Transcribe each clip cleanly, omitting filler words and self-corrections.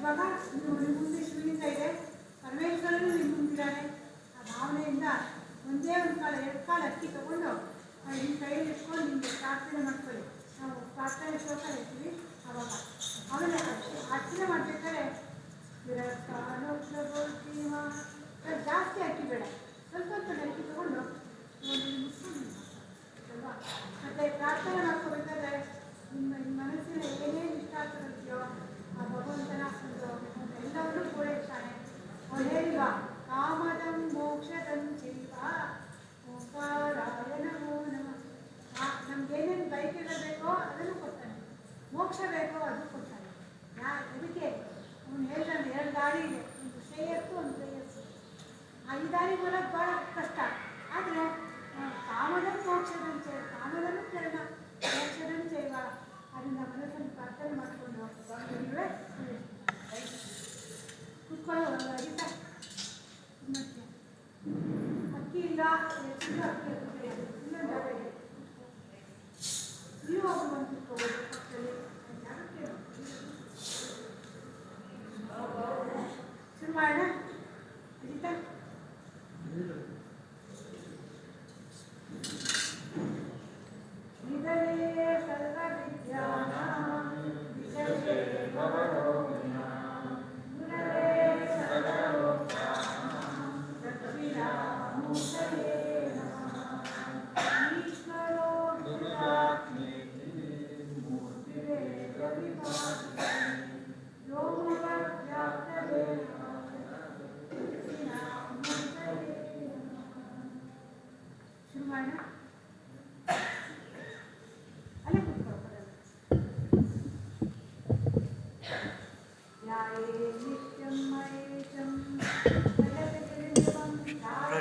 ಇವಾಗ ನೀವು ನಿಮ್ಮ ಮುಂದೆ ಶಿವಲಿಂಗ ಇದೆ, ಪರಮೇಶ್ವರನು ನಿಮ್ಮ ಮುಂದಿದ್ದಾನೆ. ಆ ಭಾವನೆಯಿಂದ ಒಂದೇ ಒಂದು ಕಾಲ 2 ಕಾಲ ಅಕ್ಕಿ ತಗೊಂಡು ನಿಮ್ಮ ಕೈಯಲ್ಲಿ ಇಟ್ಕೊಂಡು ನಿಮಗೆ ಪ್ರಾರ್ಥನೆ ಮಾಡ್ಕೊಳ್ಳಿ. ನಾವು ಪ್ರಾರ್ಥನೆ ಶ್ಲೋಕ ಹೇಳ್ತೀವಿ ಅವಾಗ. ಆಮೇಲೆ ಅರ್ಚನೆ ಮಾಡಬೇಕಾದ್ರೆ ಜಾಸ್ತಿ ಅಕ್ಕಿ ಬೇಡ, ಸ್ವಲ್ಪ ಸ್ವಲ್ಪ ಅಕ್ಕಿ ತಗೊಂಡು ಅಲ್ವಾ. ಮತ್ತು ಪ್ರಾರ್ಥನೆ ಮಾಡ್ಕೋಬೇಕಾದ್ರೆ ನಿಮ್ಮ ಮನಸ್ಸಿನ ಏನೇನು ಇಷ್ಟಾರ್ಥಗಳಿದೆಯೋ ಆ ಭಗವಂತನ ಒಂದು ಎಲ್ಲವನ್ನೂ ಪೂರೈಸ್ತಾನೆ. ಅವ್ರು ಹೇಳಿಲ್ವ, ಕಾಮದಂ ಮೋಕ್ಷದಂ ಚೈವ ಓಂಕಾರಾಯ ನಮೋ ನಮಃ. ನಮ್ಗೇನೇನು ಬೈಕೆಲ್ಲ ಬೇಕೋ ಅದನ್ನು ಕೊಡ್ತಾನೆ, ಮೋಕ್ಷ ಬೇಕೋ ಅದು ಕೊಡ್ತಾನೆ. ಅದಕ್ಕೆ ಅವನು ಹೇಳ್ತಾನೆ 2 ದಾರಿ ಇದೆ, ಒಂದು ಶ್ರೇಯಸ್ಸು ಒಂದು ಶ್ರೇಯಸ್ಸು. ಈ ದಾರಿ ಬರೋದು ಭಾಳ ಕಷ್ಟ. ಆದರೆ ಕಾಮದಂ ಮೋಕ್ಷದಂ ಚೈವ, ಕಾಮದನು ಚರಣ ಮೋಕ್ಷದಂ ಚೈವ. ಅದರಿಂದ ಮನಸ್ಸನ್ನು ಪ್ರಾರ್ಥನೆ ಮಾಡಿಕೊಂಡು ನೀವೇ ಕುತ್ಕೊಳ್ಳೋ ಅರಿತ ಅಕ್ಕಿ ಇಲ್ಲ, ಹೆಚ್ಚಿನ ಅಕ್ಕಿ ಇನ್ನೊಂದು ಜಾಗ ಇದೆ, ನೀವು ಅವರು ಬಂದು ಕುತ್ಕೋಬೋದು ಪಕ್ಕದಲ್ಲಿ. ಶುರು ಮಾಡೋಣ ಅಜಿತಾ.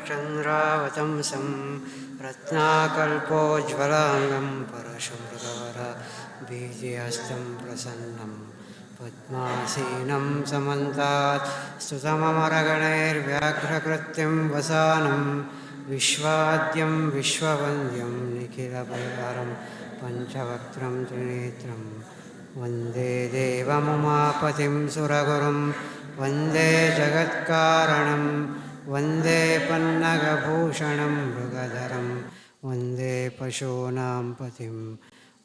चंद्रावतंसं रत्नाकल्पोज्ज्वलांगं परशुमृगवर बीजहस्तं प्रसन्नं पद्मासीनं समन्तात् स्तुतममरगणैर्व्याघ्रकृत्यं वसानं विश्वाद्यं विश्ववन्द्यं निखिलभयहरं पञ्चवक्त्रं त्रिनेत्रं वन्दे देवमुमापतिं सुरगुरुं वन्दे जगत्कारणं वन्दे पन्नगभूषणं मृगधरं वन्दे पशूनां पतिं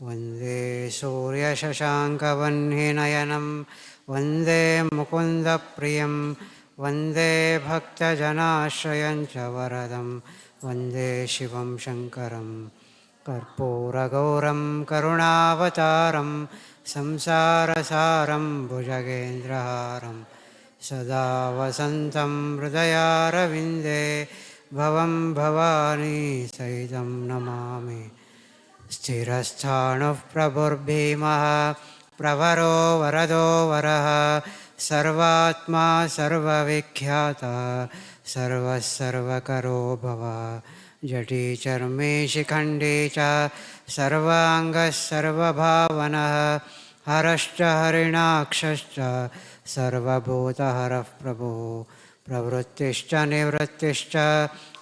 वन्दे सूर्यशशाङ्कवह्निनयनं वन्दे मुकुन्दप्रियं वन्दे भक्तजनाश्रयं च वरदं वन्दे शिवं शङ्करं कर्पूरगौरं करुणावतारं संसारसारं भुजगेन्द्रहारं सदा वसन्तं हृदयारविन्दे भवं भवानी सहितं नमामि। स्थिरस्थाणुः प्रभुर्भीमः प्रवरो वरदो वरः सर्वात्मा सर्वविख्यातः सर्वः सर्वकरो भव जटी चर्मे शिखण्डी च सर्वाङ्गः सर्वभावनः हरश्च हरिणाक्षश्च सर्वभूतहरः प्रभुः प्रवृत्तिश्च निवृत्तिश्च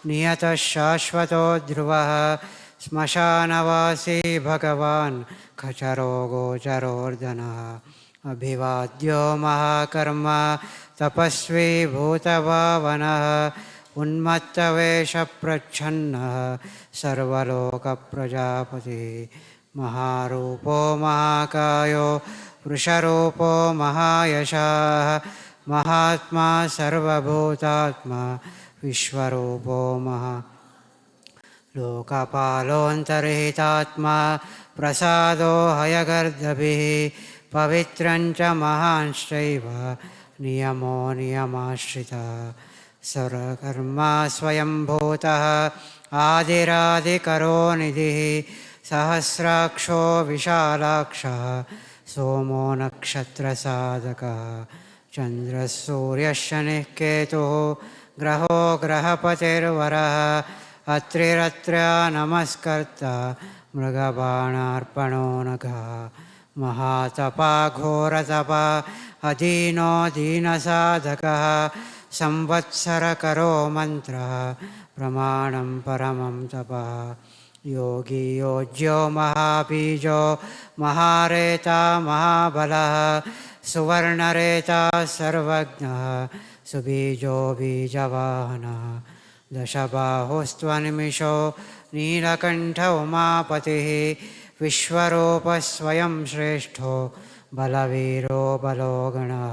नियतः शाश्वतो ध्रुवः श्मशानवासी भगवान् खचरो गोचरोर्धनः अभिवाद्यो महाकर्म तपस्वी भूतभावनः उन्मत्तवेषप्रच्छन्नः सर्वलोकप्रजापतिः महारूपो महाकायो वृषरूपो महायशः महात्मा सर्वभूतात्मा विश्वरूपो महा लोकपालोऽन्तर्हितात्मा प्रसादो हयगर्दभिः पवित्रञ्च महांश्चैव नियमो नियमाश्रितः सर्वकर्मा स्वयंभूतः आदिरादिकरो निधिः सहस्राक्षो विशालाक्षः सोमो नक्षत्रसाधकः चन्द्रः सूर्यः शनिः केतुः ग्रहो ग्रहपतिर्वरः अत्रिरत्र्या नमस्कर्ता मृगबाणार्पणो नघः महातपा घोरतपा अदीनो दीनसाधकः संवत्सरकरो मन्त्रः प्रमाणं परमं तपः योगी योज्यो महाबीजो महारेता महाबलः सुवर्णरेता सर्वज्ञः सुबीजो बीजवाहनः दशबाहुस्त्वनिमिषो नीलकण्ठ उमापतिः विश्वरूपः स्वयं श्रेष्ठो बलवीरो बलो गणः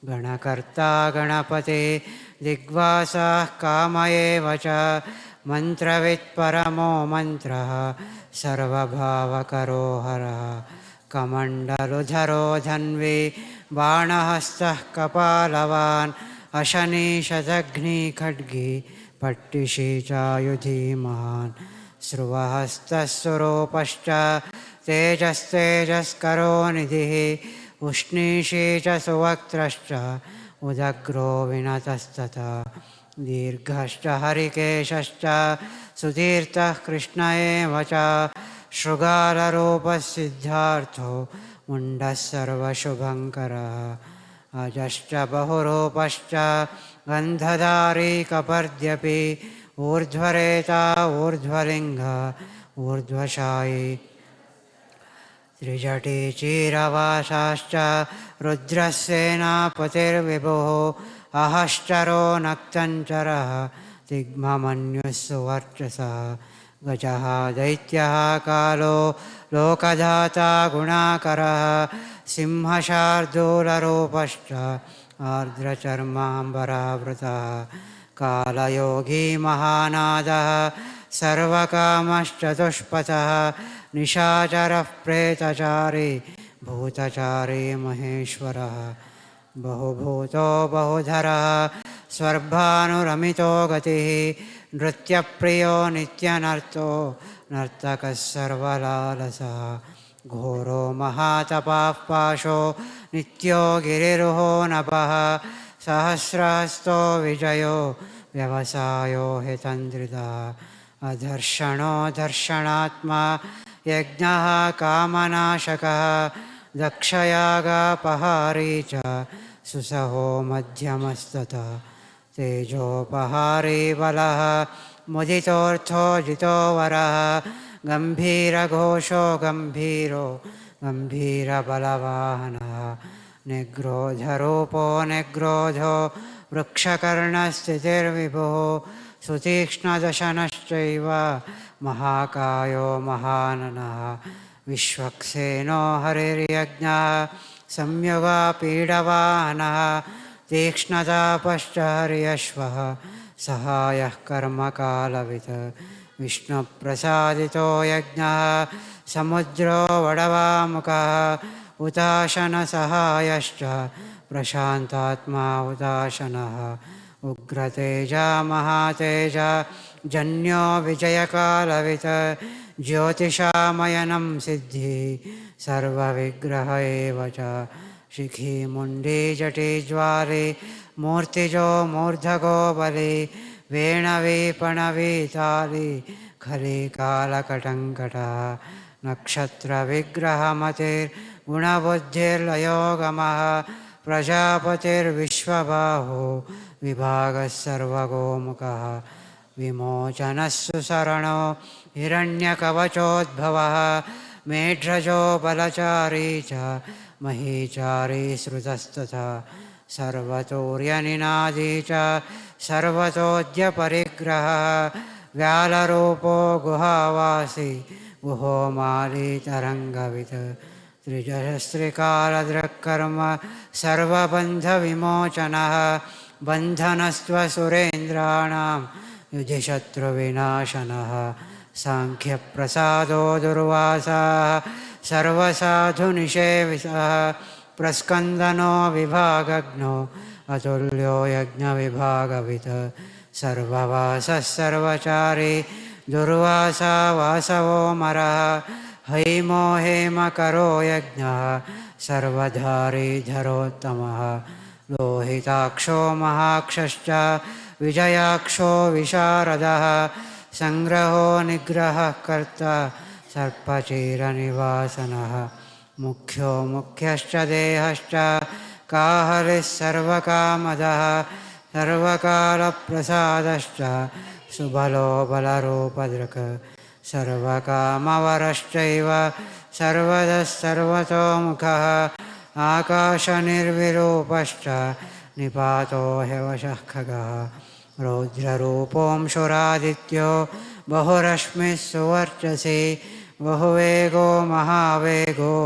गणकर्ता गणपति दिग्वासः कामयेव च मन्त्रवित्परमो मन्त्रः सर्वभावकरो हरः कमण्डलुधरो धन्वी बाणहस्तः कपालवान् अशनीशदग्निखड्गी पट्टिशी चायुधीमान् स्रुवहस्तः सुरूपश्च तेजस्तेजस्करो निधिः उष्णीषी च सुवक्त्रश्च उदग्रो विनतस्तथा दीर्घश्च हरिकेशश्च सुधीर्तः कृष्ण एव च शृगालरूपः सिद्धार्थो मुण्डः सर्वशुभङ्करः अजश्च बहुरूपश्च गन्धधारी कपर्द्यपि ऊर्ध्वरेता ऊर्ध्वलिङ्ग ऊर्ध्वशायी त्रिजटी चीरवासाश्च रुद्रस्सेनापतिर्विभुः अहश्चरो नक्तञ्चरः तिग्ममन्युः सुवर्चसः गजः दैत्यः कालो लोकधाता गुणाकरः सिंहशार्दूलरूपश्च आर्द्रचर्माम्बरावृतः कालयोगी महानादः सर्वकामश्चतुष्पथः निशाचरः प्रेतचारी भूतचारी महेश्वरः बहुभूतो बहुधरः स्वर्भानुरमितो गतिः नृत्यप्रियो नित्यनर्तो नर्तकः सर्वलालसः घोरो महातपाः पाशो नित्यो गिरिरुहो नभः सहस्रहस्तो विजयो व्यवसायो हितन्द्रितः अधर्षणो दर्शनात्मा यज्ञः कामनाशकः दक्षयागापहारी च सुसहो मध्यमस्ततः तेजोपहारी बलः मुदितोऽर्थो जितो वरः गम्भीरघोषो गम्भीरो गम्भीरबलवाहनः निग्रोधरूपो निग्रोधो वृक्षकर्णस्थितिर्विभुः सुतीक्ष्णदशनश्चैव महाकायो महाननः विश्वक्सेनो हरिर्यज्ञः संयुगापीडवाहनः तीक्ष्णतापश्च हर्यश्वः सहायः कर्मकालवित् विष्णुप्रसादितो यज्ञः समुद्रो वडवामुखः उताशनसहायश्च प्रशान्तात्मा उदाशनः उग्रतेजा महातेजा जन्यो विजयकालवित् ज्योतिषामयनं सिद्धि सर्वविग्रह एव च शिखी मुण्डी जटी ज्वाली मूर्तिजो मूर्धगो बली वेणवी पणवी ताली खली कालकटङ्कटः नक्षत्रविग्रहमतिर्गुणबुद्धिर्लयोगमः प्रजापतिर्विश्वबाहो विभागः सर्वगोमुखः विमोचनः सुसरणो हिरण्यकवचोद्भवः मेढ्रजो बलचारी च महीचारी श्रुतस्तथा सर्वतोर्यनिनादी च सर्वतोऽद्यपरिग्रहः व्यालरूपो गुहावासी गुहो मालीतरङ्गवित् त्रिजस्त्रिकालदृक्कर्म सर्वबन्धविमोचनः बन्धनस्त्वसुरेन्द्राणां युधिशत्रुविनाशनः साङ्ख्यप्रसादो दुर्वासाः सर्वसाधुनिषेविसः प्रस्कन्दनो विभागज्ञो अतुल्यो यज्ञविभागवित् सर्ववासः सर्वचारी दुर्वासा वासवो मरः हैमो हेमकरो यज्ञः सर्वधारी धरोत्तमः लोहिताक्षो महाक्षश्च विजयाक्षो विशारदः संग्रहो निग्रहः कर्ता सर्पचीरनिवासनः मुख्यो मुख्यश्च देहश्च काहलिः सर्वकामदः सर्वकालप्रसादश्च सुबलो बलरूपदृक् सर्वकामवरश्चैव सर्वदः सर्वतोमुखः आकाशनिर्विरूपश्च निपातो ह्यवशः खगः रौद्ररूपोऽंशुरादित्यो बहुरश्मिः सुवर्चसि बहुवेगो महावेगो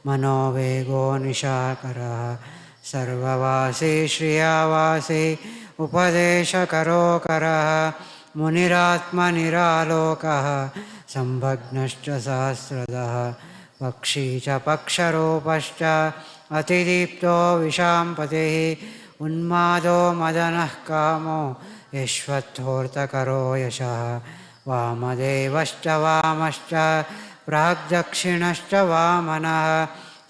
मनोवेगो निशाकरः सर्ववासी श्रियावासी उपदेशकरोकरः मुनिरात्मनिरालोकः संभग्नश्च सहस्रदः पक्षी च पक्षरूपश्च अतिदीप्तो विशाम्पतिः उन्मादो मदनः कामो यश्वत्थोर्तकरो यशः वामदेवश्च वामश्च प्राग्दक्षिणश्च वामनः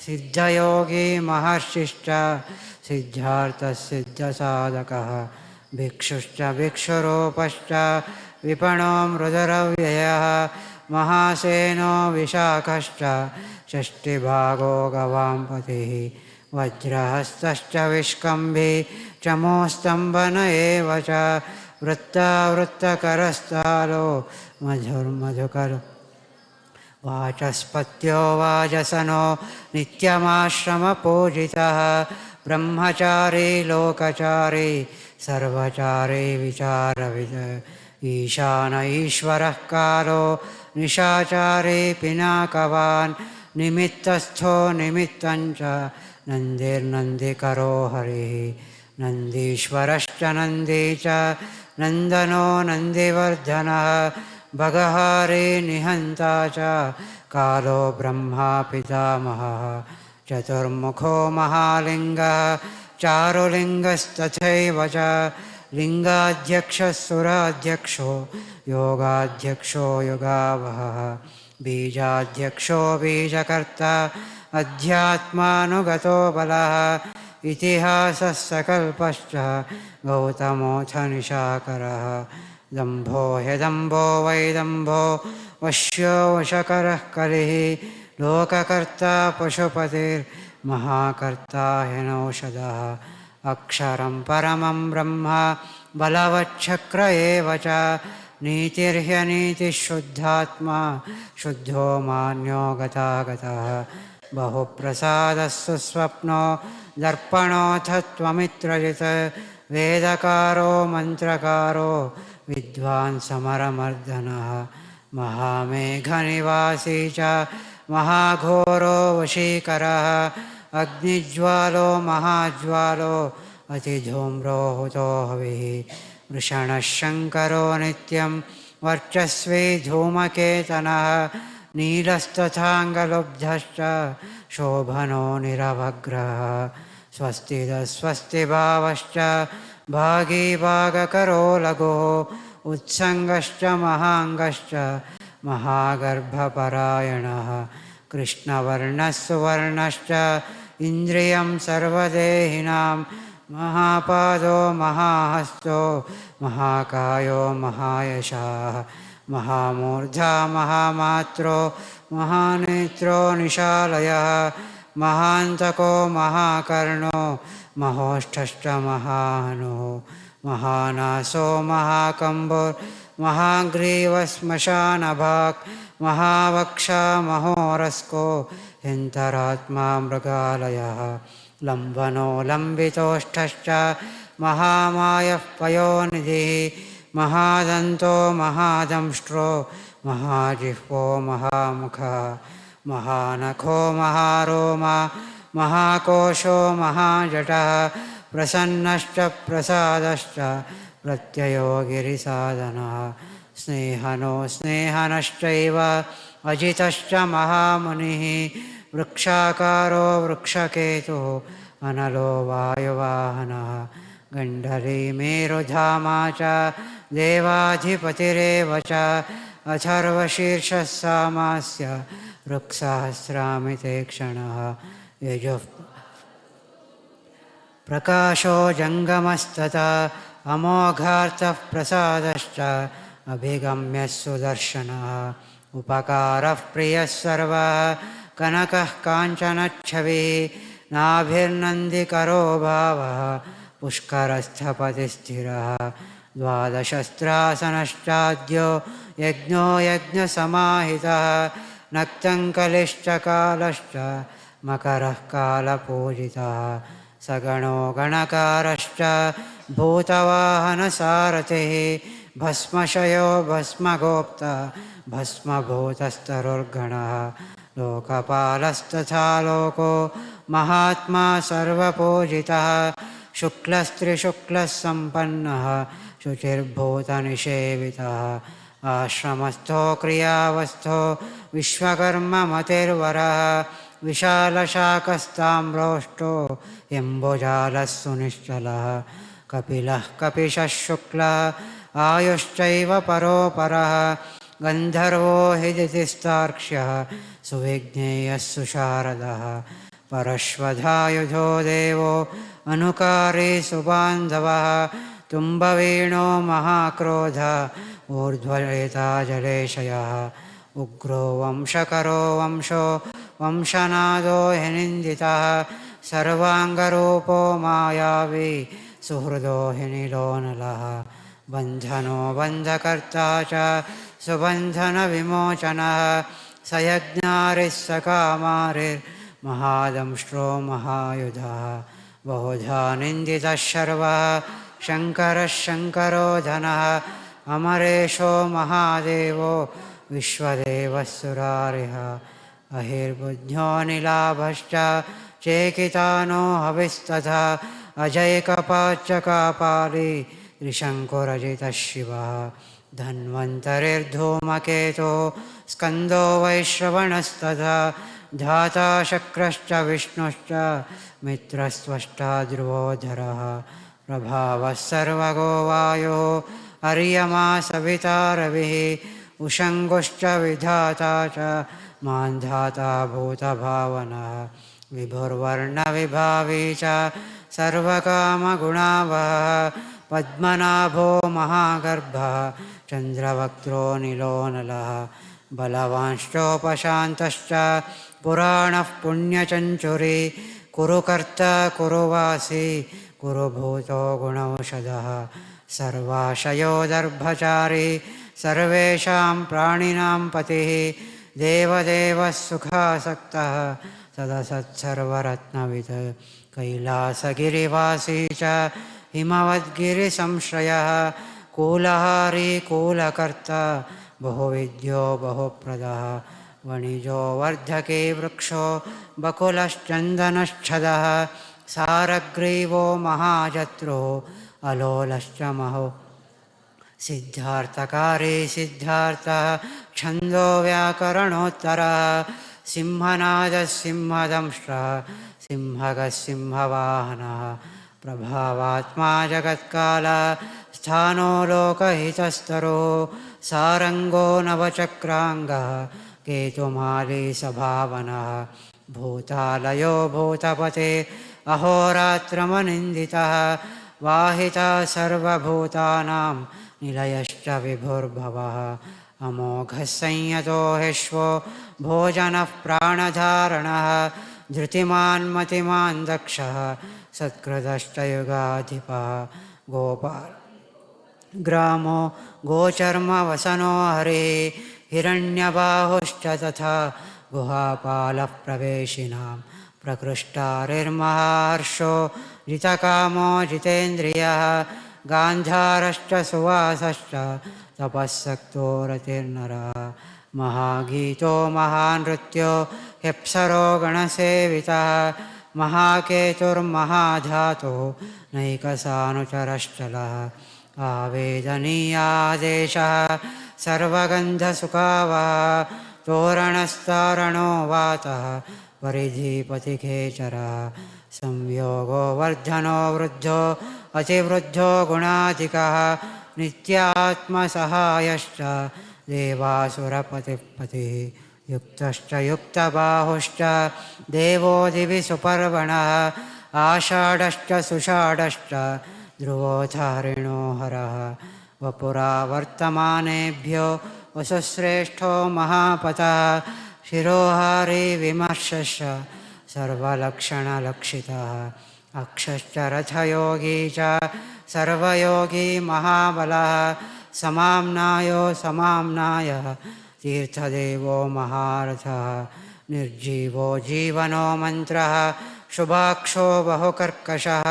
सिद्धयोगी महर्षिश्च सिद्धार्थसिद्धसाधकः भिक्षुश्च भिक्षुरूपश्च विपणो मृदुरव्ययः महासेनो विशाखश्च षष्टिभागो गवाम्पतिः वज्रहस्तश्च विष्कम्भी चमोस्तम्भन एव च वृत्तावृत्तकरस्थालो मधुर्मधुकर वाचस्पत्यो वाजसनो नित्यमाश्रमपूजितः ब्रह्मचारी लोकचारी सर्वचारी विचारविद ईशान ईश्वरः कालो निशाचारी पिनाकवान् निमित्तस्थो निमित्तञ्च नन्दिर्नन्दिकरो हरिः नन्दीश्वरश्च नन्दी च नन्दनो नन्दिवर्धनः भगहारी निहन्ता च कालो ब्रह्मा पितामहः चतुर्मुखो महालिङ्गः चारुलिङ्गस्तथैव च लिङ्गाध्यक्षः सुराध्यक्षो योगाध्यक्षो योगावहः बीजाध्यक्षो बीजकर्ता अध्यात्मानुगतो बलः इतिहासः सकल्पश्च गौतमोऽथ निशाकरः दम्भो ह्यदम्भो वैदम्भो वश्यो वशकरः कलिः लोककर्ता पशुपतिर्महाकर्ता ह्यनौषधः अक्षरं परमं ब्रह्म बलवच्छक्र एव च नीतिर्ह्यनीतिः शुद्धात्मा शुद्धो मान्यो गतागतः बहुप्रसादः सुस्वप्नो दर्पणोऽथ त्वमित्रजित् वेदकारो मन्त्रकारो विद्वान् समरमर्दनः महामेघनिवासी च महाघोरो वशीकरः अग्निज्वालो महाज्वालो अतिधूम्रो हुतो हविः वृषणः शङ्करो नित्यं वर्चस्वी धूमकेतनः नीलस्तथाङ्गलुब्धश्च शोभनो निरवग्रहः स्वस्तिभावश्च भागीभागकरो लघुः उत्सङ्गश्च महाङ्गश्च महागर्भपरायणः कृष्णवर्णः सुवर्णश्च इन्द्रियं सर्वदेहिनां महापादो महाहस्तो महाकायो महायशः महामूर्धा महामात्रो महानेत्रो निशालयः महान्तको महाकर्णो महोष्ठश्च महाहनुः महानासो महाकम्बुर्महाग्रीवश्मशानभाक् महावक्षा महोरस्को हिन्तरात्मा मृगालयः लम्बनो लम्बितोष्ठश्च महामायः पयोनिधिः महादन्तो महादंष्ट्रो महाजिह्वो महामुखः महानखो महारोमा महाकोशो महाजटः प्रसन्नश्च प्रसादश्च प्रत्ययो गिरिसाधनः स्नेहनो स्नेहनश्चैव अजितश्च महामुनिः वृक्षाकारो वृक्षकेतुः अनलो वायुवाहनः गण्डरी मेरुधामा च देवाधिपतिरेव च अथर्वशीर्षः सामास्य ऋक्सहस्रामिते क्षणः यजुः प्रकाशो जङ्गमस्तथा अमोघार्थः प्रसादश्च अभिगम्यः सुदर्शनः उपकारः प्रियः सर्वः कनकः काञ्चनच्छविः नाभिर्नन्दिकरो भावः पुष्करस्थपतिस्थिरः द्वादशस्त्रासनश्चाद्यो यज्ञो यज्ञसमाहितः नक्तङ्कलिश्च कालश्च मकरः कालपूजितः सगणो गणकारश्च भूतवाहनसारथिः भस्मशयो भस्मगोप्ता भस्मभूतस्तरुर्गणः लोकपालस्तथा लोको महात्मा सर्वपूजितः शुक्लस्त्रिशुक्लः सम्पन्नः शुचिर्भूतनिषेवितः आश्रमस्थो क्रियावस्थो विश्वकर्ममतिर्वरः विशालशाकस्ताम्रोष्टो यम्बुजालः सुनिश्चलः कपिलः कपिशः शुक्लः आयुश्चैव परोपरः गन्धर्वो हि दितिस्तार्क्ष्यः सुविज्ञेयः सुशारदः परश्वधायुधो देवो अनुकारी सुबान्धवः तुम्बवीणो महाक्रोध ऊर्ध्वरेता जलेशयः उग्रो वंशकरो वंशो वंशनादो हि निन्दितः सर्वाङ्गरूपो मायावी सुहृदो हि निलोनलः बन्धनो बन्धकर्ता च सुबन्धनविमोचनः स यज्ञारिः स कामारिर्महादंष्ट्रो महायुधः बहुधा निन्दितः शर्वः शङ्करः शङ्करो धनः अमरेशो महादेवो विश्वदेवः सुरारिः अहिर्बुद्ध्यो निलाभश्च चेकितानो हविस्तथा अजैकपाच्च कापाली त्रिशङ्कुरजितः शिवः धन्वन्तरिर्धूमकेतो स्कन्दो वैश्रवणस्तथा धाता शक्रश्च विष्णुश्च मित्रस्त्वष्टा ध्रुवोधरः प्रभावः सर्वगो वायुः अर्यमा सविता रविः उषङ्गुश्च विधाता च मान्धाता भूतभावनः विभुर्वर्णविभावी च सर्वकामगुणावहः पद्मनाभो महागर्भः चन्द्रवक्त्रो निलोनलः बलवांश्चोपशान्तश्च पुराणः पुण्यचञ्चुरी कुरुकर्ता कुरुवासी कुरुभूतो गुणौषधः सर्वाशयोदर्भचारी सर्वेषां प्राणिनां पतिः देवदेवः सुखासक्तः सदसत्सर्वरत्नवित् कैलासगिरिवासी च हिमवद्गिरिसंश्रयः कूलहारी कूलकर्ता बहुविद्यो बहुप्रदः वणिजो वर्धके वृक्षो बकुलश्चन्दनश्छदः सारग्रीवो महाजत्रो अलोलश्च महो सिद्धार्थकारी सिद्धार्थः छन्दो व्याकरणोत्तरः सिंहनादः सिंहदंष्ट्रः सिंहगः सिंहवाहनः प्रभावात्मा जगत्कालः स्थानो लोकहितस्तरो सारङ्गो नवचक्राङ्गः केतुमाली सभावनः भूतालयो भूतपते अहोरात्रमनिन्दितः वाहिता सर्वभूतानां निलयश्च विभुर्भवः अमोघः संयतो ह्यश्वो भोजनः प्राणधारणः धृतिमान् मतिमान् दक्षः सत्कृतश्च युगाधिपः गोपाल ग्रामो गोचर्मवसनो हरिः हिरण्यबाहुश्च तथा गुहापालः प्रवेशिनां प्रकृष्टारिर्महार्षो जितकामो जितेन्द्रियः गान्धारश्च सुवासश्च तपःसक्तो रतिर्नरः महागीतो महानृत्यो ह्यप्सरो गणसेवितः महाकेतुर्महाधातो नैकसानुचरश्चलः आवेदनीयादेशः सर्वगन्धसुखावः तोरणस्तारणो वातः परिधिपतिखेचरः संयोगो वर्धनो वृद्धो अतिवृद्धो गुणाधिकः नित्यात्मसहायश्च देवासुरपतिः युक्तश्च युक्तबाहुश्च देवो दिवि सुपर्वणः आषाढश्च सुषाढश्च ध्रुवोऽथ हरिणो हरः वपुरा वर्तमानेभ्यो वसुश्रेष्ठो महापतः शिरोहारी विमर्शश्च सर्वलक्षणलक्षितः अक्षश्च रथयोगी च सर्वयोगी महाबलः समाम्नायो समाम्नायः तीर्थदेवो महारथः ನಿರ್ಜೀವೋ ಜೀವನೋ ಮಂತ್ರಃ ಶುಭಾಕ್ಷೋ ಬಹುಕರ್ಕಶಃ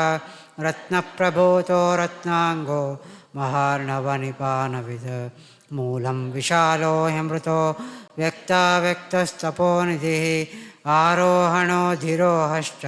ರತ್ನಪ್ರಭೂತೋ ರತ್ನಾಂಗೋ ಮಹಾರ್ಣವನಿಪಾನವಿದ್ ಮೂಲಂ ವಿಶಾಲೋ ಹ್ಯಮೃತೋ ವ್ಯಕ್ತಾವ್ಯಕ್ತಸ್ತಪೋನಿಧಿಃ ಆರೋಹಣೋ ಧಿರೋಹಶ್ಚ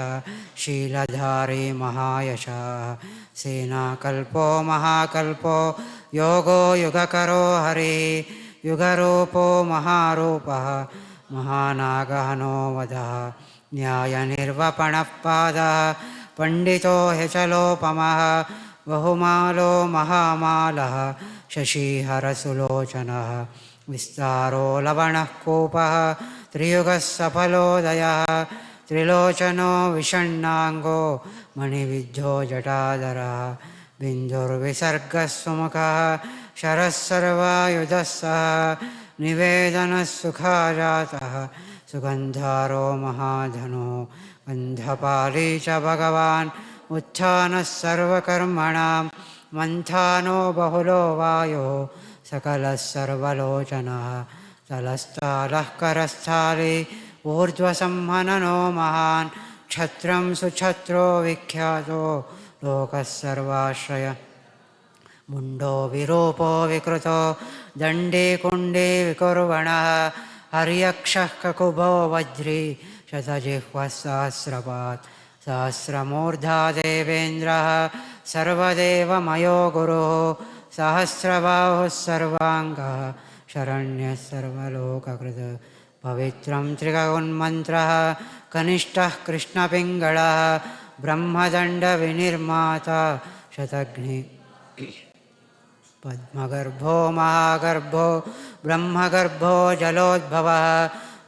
ಶೀಲಧಾರಿ ಮಹಾಯಶಃ ಸೇನಾಕಲ್ಪೋ ಮಹಾಕಲ್ಪೋ ಯೋಗೋ ಯುಗಕರೋ ಹರಿಃ ಯುಗರೂಪೋ ಮಹಾರೂಪಃ ಮಹಾನಾಗಹನೋ ವದಃ ನ್ಯಾಯನಿರ್ವಪಣಃ ಪಾದಃ ಪಂಡಿತೋ ಹ್ಯಚಲೋಪಮಃ ಬಹುಮಾಲೋ ಮಹಾಮಾಲಃ ಶಶೀಹರಸುಲೋಚನಃ ವಿಸ್ತಾರೋ ಲವಣಃ ಕೂಪಃ ತ್ರಿಯುಗಃ ಸಫಲೋದಯಃ ತ್ರಿಲೋಚನೋ ವಿಷಣ್ಣಾಂಗೋ ಮಣಿವಿದ್ಧೋ ಜಟಾಧರಃ ಬಿಂದುರ್ವಿಸರ್ಗಃ ಸುಮುಖಃ ಶರಃ ಸರ್ವಾಯುಧಃ ಸಹ ನಿವೇದನಃ ಸುಖಾಜಾತಃ ಸುಗಂಧಾರೋ ಮಹಾಧನೋ ಗಂಧಪಾಲಿ ಚ ಭಗವಾನ್ ಉತ್ಥಾನಃ ಸರ್ವಕರ್ಮಣಾಂ ಮಂಥಾನೋ ಬಹುಲೋ ವಾಯೋ ಸಕಲಃ ಸರ್ವಲೋಚನಃ ತಲಸ್ಥಾಲಃ ಕರಸ್ಥಾಲಿ ಊರ್ಧ್ವಸಂಹನನೋ ಮಹಾನ್ ಛತ್ರಂ ಸುಛತ್ರೋ ವಿಖ್ಯಾತೋ ಲೋಕಃ ಸರ್ವಾಶ್ರಯ ಮುಂಡೋ ವಿರೂಪೋ ವಿಕೃತೋ ದಂಡೇ ಕುಂಡೇ ವಿಕುರ್ವಣಃ ಹರ್ಯಕ್ಷಃ ಕಕುಭೋ ವಜ್ರೀ ಶತಜಿಹ್ವಃ ಸಹಸ್ರಪಾತ್ ಸಹಸ್ರಮೂರ್ಧಾ ದೇವೇಂದ್ರಃ ಸರ್ವದೇವಮಯೋ ಗುರುಃ ಸಹಸ್ರಬಾಹುಃ ಸರ್ವಾಂಗಃ ಶರಣ್ಯಃ ಸರ್ವಲೋಕಕೃತ್ ಪವಿತ್ರಂ ತ್ರಿಗುನ್ಮಂತ್ರಃ ಕನಿಷ್ಠಃ ಕೃಷ್ಣಪಿಂಗಳಃ ಬ್ರಹ್ಮದಂಡವಿನಿರ್ಮಾತಾ ಶತಘ್ನಿ ಪದ್ಮಗರ್ಭೋ ಮಹಾಗರ್ಭೋ ಬ್ರಹ್ಮಗರ್ಭೋ ಜಲೋದ್ಭವಃ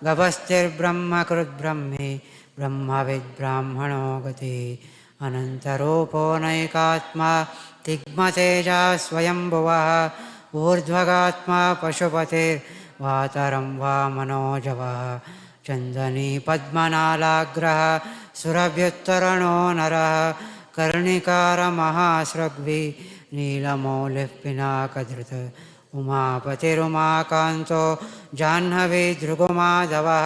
ಗಭಸ್ತಿರ್ಬ್ರಹ್ಮಕೃದ್ಬ್ರಹ್ಮಿ ಬ್ರಹ್ಮವಿದ್ಬ್ರಾಹ್ಮಣೋ ಗತಿ ಅನಂತರೂಪೋ ನೈಕಾತ್ಮ ತಿಗ್ಮತೇಜಾ ಸ್ವಯಂಭುವಃ ಊರ್ಧ್ವಗಾತ್ಮ ಪಶುಪತಿರ್ವಾತರಂ ವಾ ಮನೋಜವಃ ಚಂದನೀ ಪದ್ಮನಾಲಾಗ್ರಃ ಸುರಭ್ಯುತ್ತರಣೋ ನರಃ ಕರ್ಣಿಕಾರ ಮಹಾಸ್ರಗ್ವಿ ನೀಲಮೌಲಿಃ ಪಿನಾಕಧೃತ್ ಉಮಾಪತಿರುಮಾಕಾಂತೋ ಜಾಹ್ನವಿ ಭೃಗುಮಾಧವಃ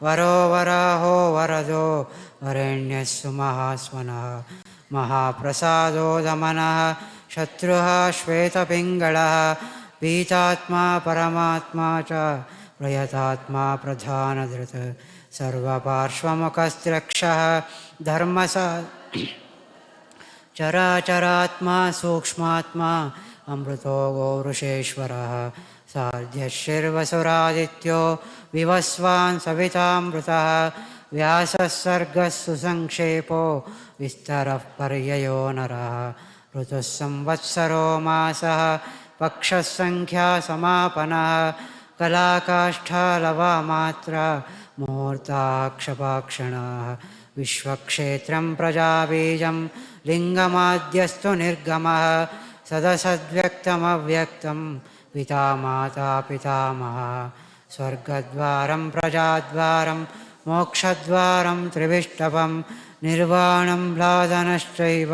ವರೋ ವರಾಹೋ ವರದೋ ವರೆಣ್ಯಃ ಸುಮಹಾಸ್ವನಃ ಮಹಾಪ್ರಸಾದೋ ದಮನಃ ಶತ್ರುಃ ಶ್ವೇತಪಿಂಗಳಃ ಪೀತಾತ್ಮಾ ಪರಮಾತ್ಮಾ ಚ ಪ್ರಯತಾತ್ಮಾ ಪ್ರಧಾನಧೃತ್ ಸರ್ವಪಾರ್ಶ್ವಮುಖಸ್ತ್ರ್ಯಕ್ಷಃ ಧರ್ಮಸ ಚರಾಚರಾತ್ಮಾ ಸೂಕ್ಷ್ಮಾತ್ಮಾ ಅಮೃತೋ ಗೌಋಷೇಶ್ವರಃ ಸಾಧ್ಯಶಿರ್ವಸುರಾದಿತ್ಯೋ ವಿವಸ್ವಾನ್ ಸವಿತಾಮೃತಃ ವ್ಯಾಸಃ ಸರ್ಗಃ ಸುಸಂಕ್ಷೇಪೋ ವಿಸ್ತರಃ ಪರ್ಯಯೋ ನರಃ ಋತುಃ ಸಂವತ್ಸರೋ ಮಾಸಃ ಪಕ್ಷಃ ಸಂಖ್ಯಾ ಸಮಾಪನಃ ಕಲಾಕಾಷ್ಠಾಲವಾಮಾತ್ರ ಮುಹೂರ್ತಾಕ್ಷಪಾಕ್ಷಣಃ ವಿಶ್ವಕ್ಷೇತ್ರಂ ಪ್ರಜಾಬೀಜಂ ಲಿಂಗಮಾದ್ಯಸ್ತು ನಿರ್ಗಮಃ ಸದಸದ್ವ್ಯಕ್ತಮವ್ಯಕ್ತಂ ಪಿತಾ ಮಾತಾ ಪಿತಾಮಹಃ ಸ್ವರ್ಗದ್ವಾರಂ ಪ್ರಜಾದ್ವಾರಂ ಮೋಕ್ಷದ್ವಾರಂ ತ್ರಿವಿಷ್ಟಪಂ ನಿರ್ವಾಣಂ ಲಾದನಶ್ಚೈವ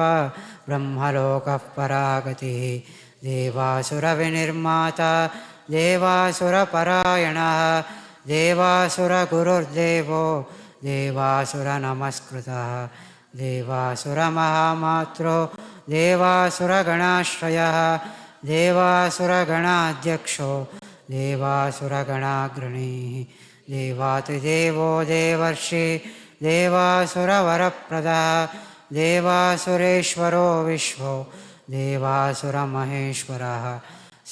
ಬ್ರಹ್ಮಲೋಕಃ ಪರಾಗತಿಃ ದೇವಾಸುರವಿನಿರ್ಮಾತಾ ದೇವಾಸುರಪರಾಯಣಃ ದೇವಾಸುರಗುರುರ್ದೇವೋ ದೇವಾಸುರನಮಸ್ಕೃತಃ ದೇವಾಸುರಮಹಾಮಾತ್ರೋ ದೇವಾಸುರಗಣಾಶ್ರಯಃ ದೇವಾಸುರಗಣಾಧ್ಯಕ್ಷೋ ದೇವಾಸುರಗಣಾಗ್ರಣೀಃ ದೇವಾತಿದೇವೋ ದೇವರ್ಷಿ ದೇವಾಸುರವರಪ್ರದಃ ದೇವಾಸುರೇಶ್ವರೋ ವಿಶ್ವೋ ದೇವಾಸುರಮಹೇಶ್ವರಃ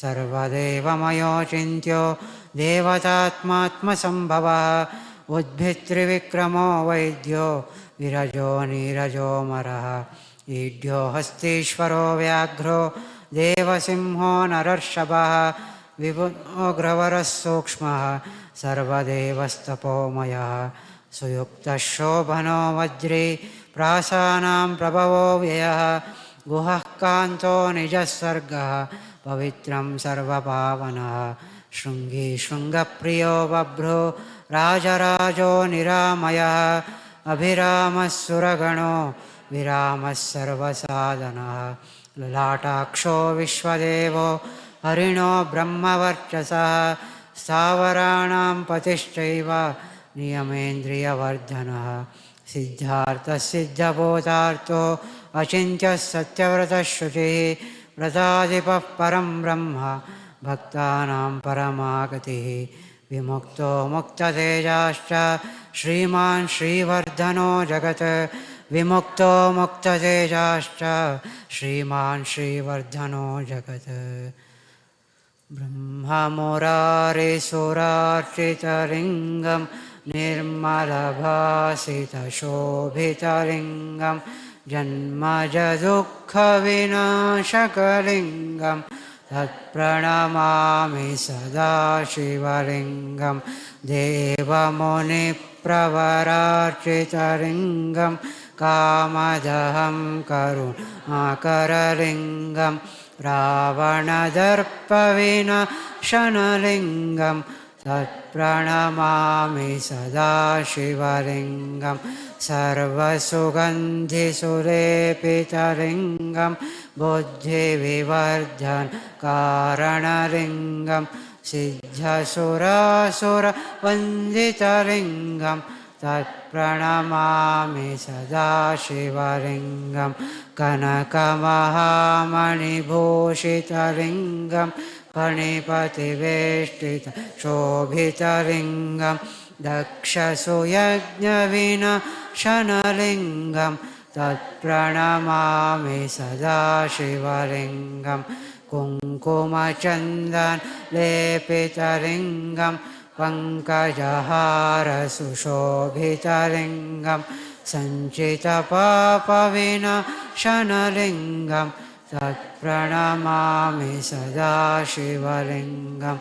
ಸರ್ವದೇವಮಯೋ ಚಿಂತ್ಯೋ ದೇವತಾತ್ಮಾತ್ಮಸಂಭವಃ ಉದ್ಭಿತ್ರಿವಿಕ್ರಮೋ ವೈದ್ಯೋ ವಿರಜೋ ನೀರಜೋ ಮರಃ ಈಡ್ಯೋ ಹಸ್ತೀಶ್ವರೋ ವ್ಯಾಘ್ರೋ ದೇವಸಿಂಹೋ ನರರ್ಷಭಃ ವಿಭುಗ್ರವರಃ ಸೂಕ್ಷ್ಮಃ ಸರ್ವದೇವಸ್ತಪೋಮಯಃ ಸುಯುಕ್ತಃ ಶೋಭನೋ ವಜ್ರೀ ಪ್ರಾಸಾನಾಂ ಪ್ರಭವೋ ವ್ಯಯಃ ಗುಹಃ ಕಾಂತೋ ನಿಜಸ್ಸರ್ಗಃ ಪವಿತ್ರಂ ಸರ್ವಪಾವನಃ ಶೃಂಗೀ ಶೃಂಗಪ್ರಿಯೋ ಬಭ್ರೋ ರಾಜರಾಜೋ ನಿರಾಮಯಃ ಅಭಿರಾಮಃ ಸುರಗಣೋ ವಿರಾಮಃ ಸರ್ವಸಾಧನಃ ಲಲಾಟಾಕ್ಷೋ ವಿಶ್ವದೇವೋ ಹರಿಣೋ ಬ್ರಹ್ಮವರ್ಚಸಃ ಸ್ಥಾವರಾಣಾಂ ಪತಿಶ್ಚೈವ नियमेन्द्रियवर्धनः सिद्धार्थसिद्धबोधार्थो अचिन्त्यः सत्यव्रतः शुचिः व्रताधिपः परं ब्रह्म भक्तानां परमागतिः विमुक्तो मुक्ततेजाश्च श्रीमान् श्रीवर्धनो जगत् विमुक्तो मुक्ततेजाश्च श्रीमान् श्रीवर्धनो जगत् ब्रह्ममुरारिसुरार्चितलिङ्गं निर्मलभासितशोभितलिङ्गं जन्मजदुःखविनाशकलिङ्गं तत्प्रणमामि सदा शिवलिङ्गं देवमुनिप्रवरार्चितलिङ्गं कामदहं करुणाकरलिङ्गं रावणदर्पविनाशनलिङ्गं तत्प्रणमामि सदा शिवलिङ्गं सर्वसुगन्धिसुलेपितलिङ्गं बुद्धिविवर्धनकारणलिङ्गं सिद्धसुरासुरवन्दितलिङ्गं तत्प्रणमामि सदा शिवलिङ्गं कनकमहामणिभूषितलिङ्गं फणिपतिवेष्टितशोभितलिङ्गं दक्षसुयज्ञविनाशनलिङ्गं तत्प्रणमामि सदा शिवलिङ्गं कुङ्कुमचन्दनलेपितलिङ्गं पङ्कजहारसुशोभितलिङ्गं सञ्चितपापविनाशनलिङ्गं तत्प्रणमामि सदा शिवलिङ्गं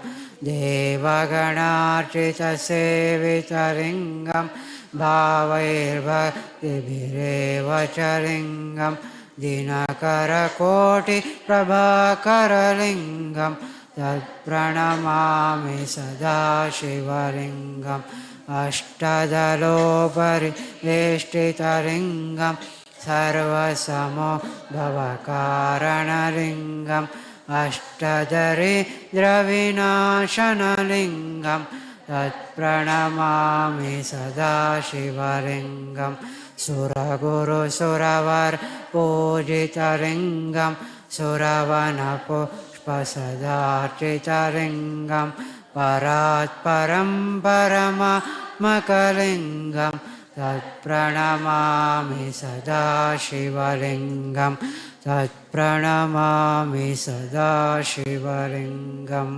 देवगणार्चितसेवितलिङ्गं भावैर्भक्तिभिरेव च लिङ्गं दिनकरकोटिप्रभाकरलिङ्गं तत्प्रणमामि सदा शिवलिङ्गम् अष्टदलोपरिवेष्टितलिङ्गं सर्वसमोभवकारणलिङ्गम् अष्टदरिद्रविनाशनलिङ्गं तत्प्रणमामि सदा शिवलिङ्गं सुरगुरुसुरवर्पूजितलिङ्गं सुरवनपुष्पसदार्चितलिङ्गं परात्परं परमात्मकलिङ्गं तत्प्रणमामि सदा शिवलिङ्गं तत्प्रणमामि सदा शिवलिङ्गम्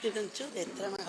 ಇದೊಂಚೂರು ಎತ್ತರ ಮಾಡ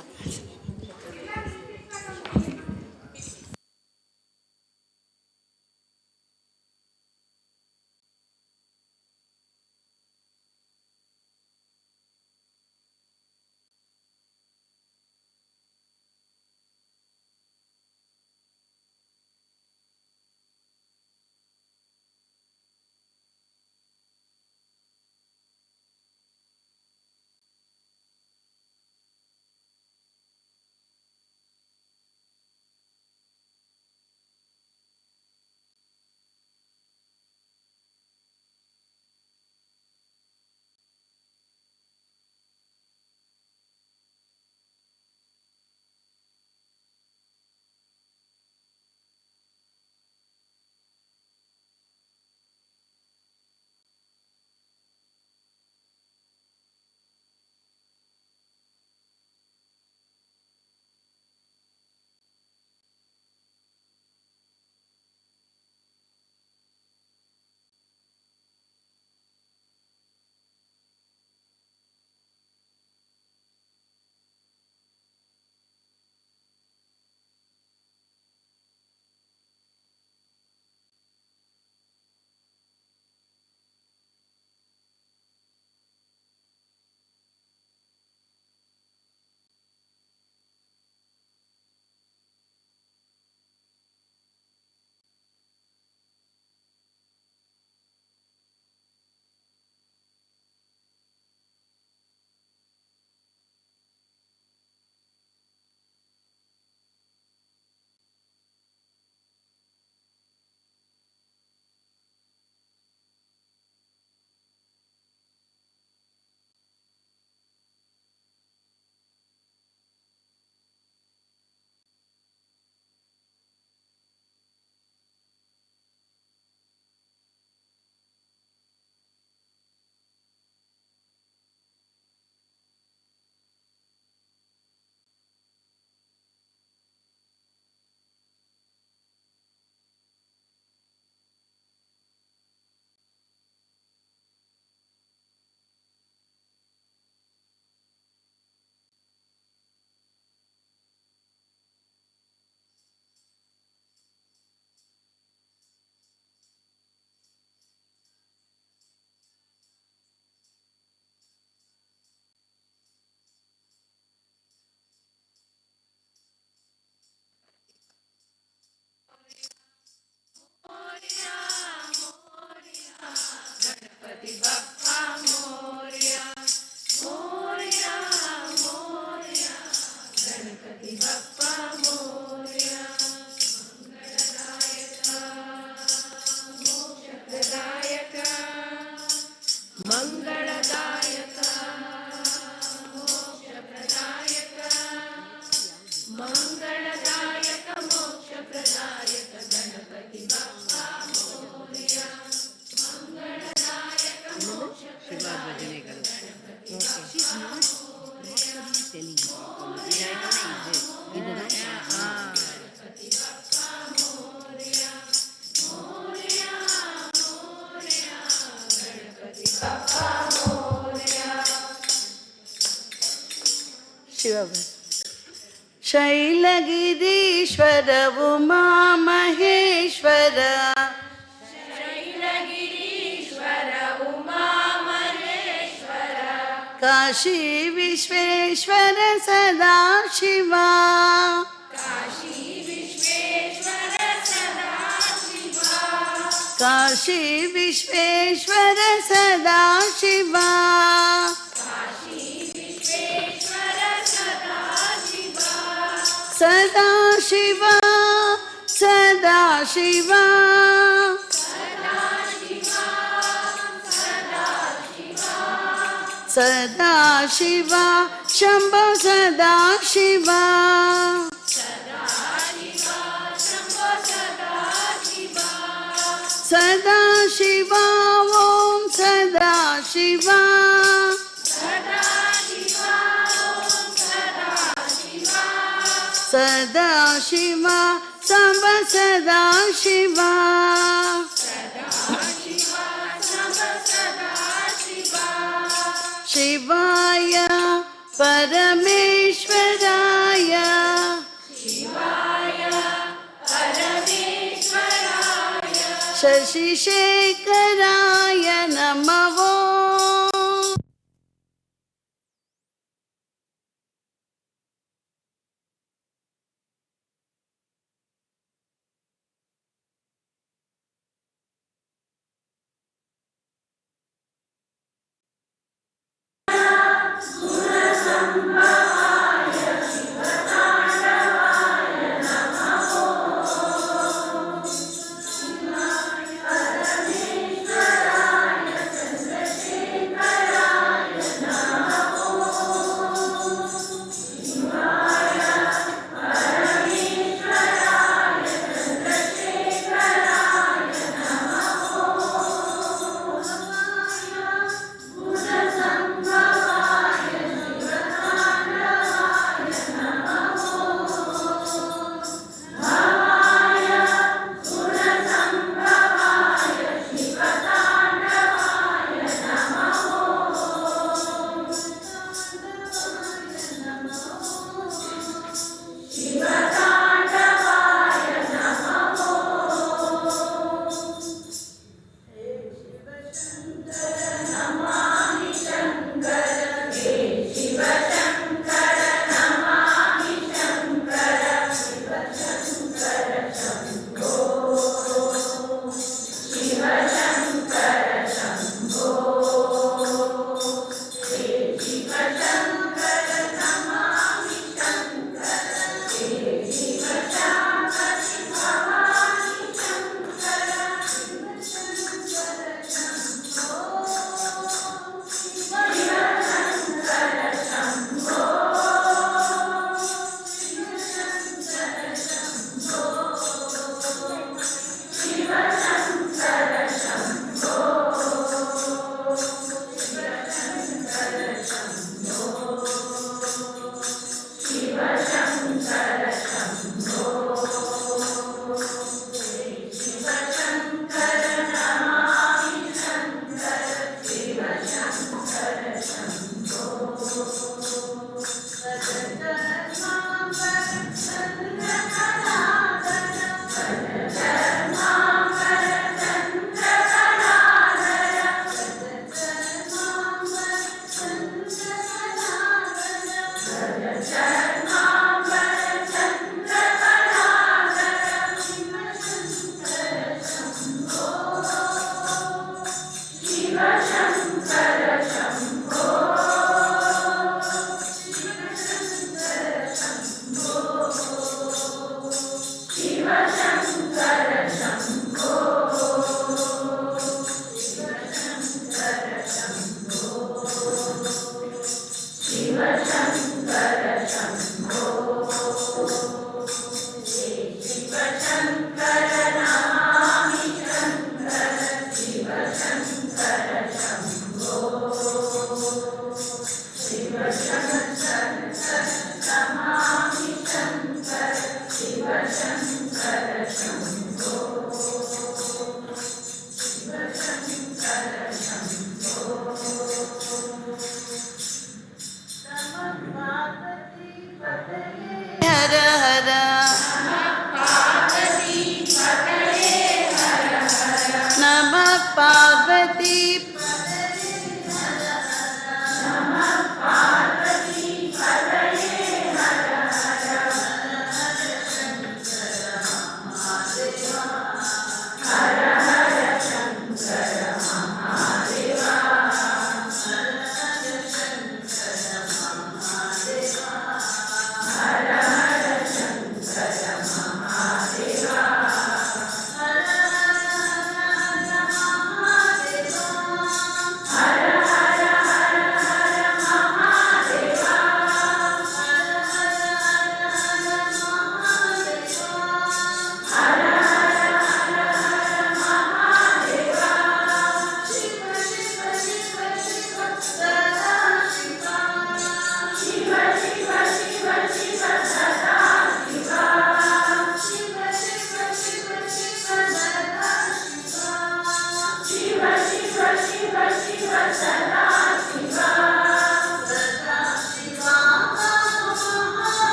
ಶೈಲಗಿರೀಶ್ವರ ಉಮಾ ಮಹೇಶ್ವರ ಕಾಶಿ ವಿಶ್ವೇಶ್ವರ ಸದಾಶಿವ ಕಾಶಿ ವಿಶ್ವೇಶ್ವರ ಸದಾಶಿವ ಸದಾಶಿವ ಸದಾಶಿವ सदाशिव शम्भो सदाशिव सदाशिव ॐ सदाशिव सदाशिव साम्ब सदाशिव शिवाय परमेश्वराय शशिशेखराय नमः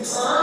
Om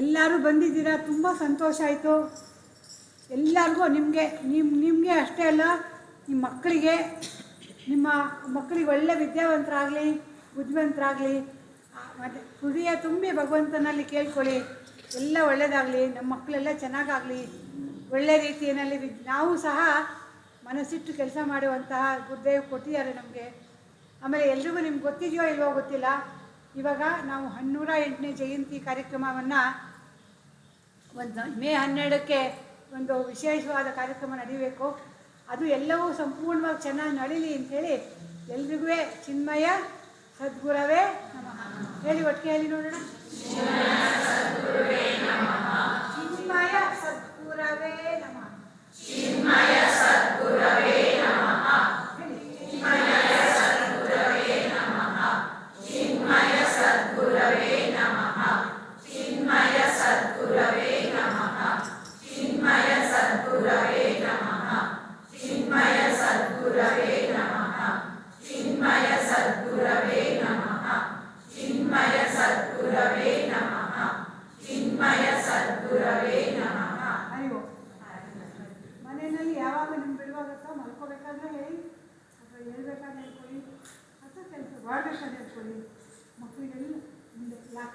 ಎಲ್ಲರೂ ಬಂದಿದ್ದೀರಾ, ತುಂಬ ಸಂತೋಷ ಆಯಿತು. ಎಲ್ಲರಿಗೂ ನಿಮಗೆ ಅಷ್ಟೇ ಅಲ್ಲ, ನಿಮ್ಮ ಮಕ್ಕಳಿಗೆ ಒಳ್ಳೆ ವಿದ್ಯಾವಂತರಾಗಲಿ, ಬುದ್ಧಿವಂತರಾಗಲಿ, ಮತ್ತು ಹೃದಯ ತುಂಬಿ ಭಗವಂತನಲ್ಲಿ ಕೇಳ್ಕೊಳ್ಳಿ, ಎಲ್ಲ ಒಳ್ಳೆಯದಾಗಲಿ, ನಮ್ಮ ಮಕ್ಕಳೆಲ್ಲ ಚೆನ್ನಾಗಾಗಲಿ, ಒಳ್ಳೆ ರೀತಿಯಲ್ಲಿ ನಾವು ಸಹ ಮನಸ್ಸಿಟ್ಟು ಕೆಲಸ ಮಾಡುವಂತಹ ಗುರುದೇವ್ ಕೊಟ್ಟಿದ್ದಾರೆ ನಮಗೆ. ಆಮೇಲೆ ಎಲ್ರಿಗೂ ನಿಮ್ಗೆ ಗೊತ್ತಿದೆಯೋ ಇಲ್ವೋ ಗೊತ್ತಿಲ್ಲ, ಇವಾಗ ನಾವು 108ನೇ ಜಯಂತಿ ಕಾರ್ಯಕ್ರಮವನ್ನು ಮೇ 12ಕ್ಕೆ ಒಂದು ವಿಶೇಷವಾದ ಕಾರ್ಯಕ್ರಮ ನಡೀಬೇಕು. ಅದು ಎಲ್ಲವೂ ಸಂಪೂರ್ಣವಾಗಿ ಚೆನ್ನಾಗಿ ನಡೀಲಿ ಅಂಥೇಳಿ ಎಲ್ರಿಗೂ ಚಿನ್ಮಯ ಸದ್ಗುರವೇ ನಮಃ ಹೇಳಿ, ಒಟ್ಟಿಗೆ ಹೇಳಿ ನೋಡೋಣ. ಚಿನ್ಮಯ ಸದ್ಗುರವೇ ನಮಃ. ಚಿನ್ಮಯ ಸದ್ಗುರವೇ ನಮಃ. ಚಿನ್ಮಯ ಸದ್ಗುರವೇ ನಮಃ. ಚಿನ್ಮಯ ಸದ್ಗುರವೇ ನಮಃ.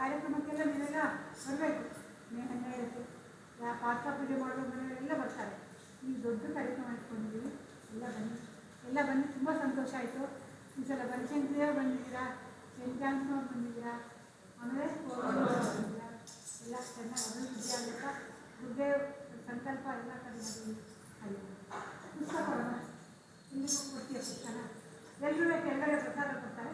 ಕಾರ್ಯಕ್ರಮಕ್ಕೆಲ್ಲ ನೀವೆಲ್ಲ ಬರಬೇಕು. ಮೇ 12ಕ್ಕೆ ಪಾತ್ರ ಪೂಜೆ ಮಾಡೋ ಮನೆಯವರೆಲ್ಲ ಬರ್ತಾರೆ. ನೀವು ದೊಡ್ಡ ಕಾರ್ಯಕ್ರಮ ಇಟ್ಕೊಂಡಿದ್ದೀವಿ, ಎಲ್ಲ ಬನ್ನಿ ತುಂಬ ಸಂತೋಷ ಆಯಿತು. ಈ ಸಲ ಬನಶಂಕರಿಯವ್ರು ಬಂದಿದ್ದೀರಾ, ಸೆಂಟ್ ಜಾನ್ಸ್ನವ್ರು ಬಂದಿದ್ದೀರಾ, ಆಮೇಲೆ ಬಂದಿದ್ದೀರಾ, ಎಲ್ಲ ಚೆನ್ನಾಗಿ ಅಭಿವೃದ್ಧಿ ಆಗಬೇಕಾ ಗುರುದೇವ್ ಸಂಕಲ್ಪ ಎಲ್ಲ ಕಡೆ ಅಲ್ಲಿ ಪುಸ್ತಕ ಕೊಡೋಣ, ಇಲ್ಲಿಗೂ ಕೊಡ್ತೀಯ ಪುಸ್ತಕ. ಎಲ್ಲರೂ ಕೆಳಗಡೆ ಪ್ರಸಾದ ಕೊಡ್ತಾರೆ.